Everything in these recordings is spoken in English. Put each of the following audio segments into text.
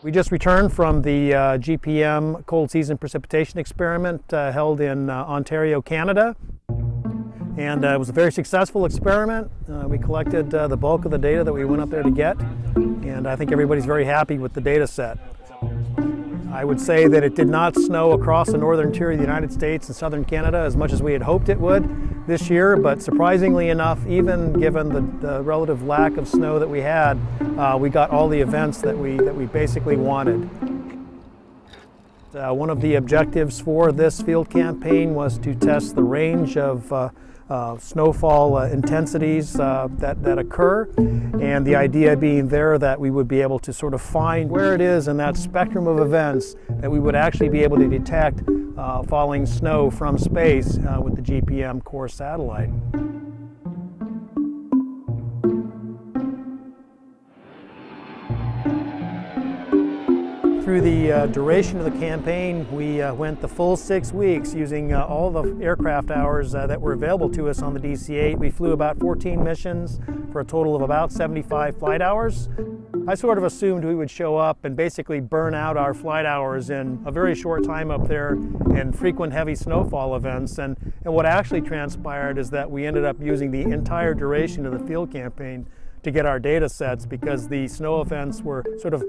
We just returned from the GPM cold season precipitation experiment held in Ontario, Canada. And it was a very successful experiment. We collected the bulk of the data that we went up there to get, and I think everybody's very happy with the data set. I would say that it did not snow across the northern interior of the United States and southern Canada as much as we had hoped it would this year, but surprisingly enough, even given the relative lack of snow that we had, we got all the events that we basically wanted. One of the objectives for this field campaign was to test the range of snowfall intensities that occur, and the idea being there that we would be able to sort of find where it is in that spectrum of events that we would actually be able to detect falling snow from space with the GPM core satellite. Through the duration of the campaign, we went the full 6 weeks using all the aircraft hours that were available to us on the DC-8. We flew about 14 missions for a total of about 75 flight hours. I sort of assumed we would show up and basically burn out our flight hours in a very short time up there in frequent heavy snowfall events. And what actually transpired is that we ended up using the entire duration of the field campaign to get our data sets, because the snow events were sort of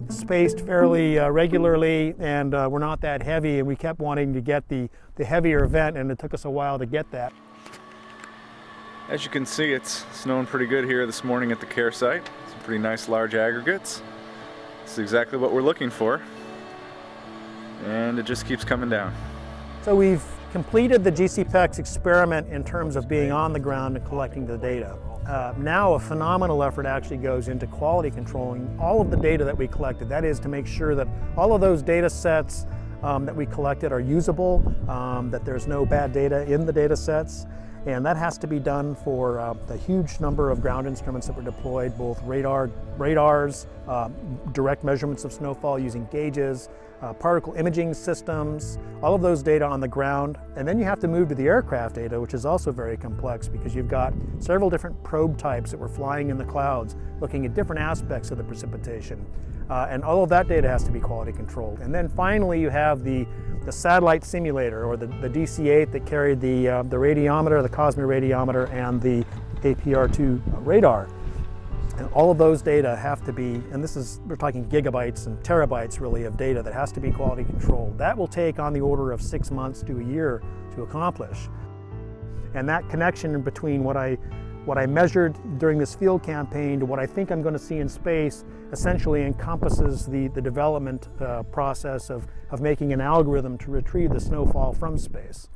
spaced fairly regularly and were not that heavy, and we kept wanting to get the heavier event, and it took us a while to get that. As you can see, it's snowing pretty good here this morning at the care site. Some pretty nice large aggregates. This is exactly what we're looking for, and it just keeps coming down. So we've completed the GCPEX experiment in terms of being on the ground and collecting the data. Now a phenomenal effort actually goes into quality controlling all of the data that we collected. That is, to make sure that all of those data sets that we collected are usable, that there's no bad data in the data sets. And that has to be done for the huge number of ground instruments that were deployed, both radars, direct measurements of snowfall using gauges, particle imaging systems, all of those data on the ground. And then you have to move to the aircraft data, which is also very complex because you've got several different probe types that were flying in the clouds, looking at different aspects of the precipitation. And all of that data has to be quality controlled. And then finally you have the satellite simulator, or the DC-8 that carried the radiometer, the Cosmi radiometer, and the APR-2 radar. And all of those data have to be, and we're talking gigabytes and terabytes really of data that has to be quality controlled. That will take on the order of 6 months to a year to accomplish. And that connection between what I measured during this field campaign to what I think I'm going to see in space essentially encompasses the development process of making an algorithm to retrieve the snowfall from space.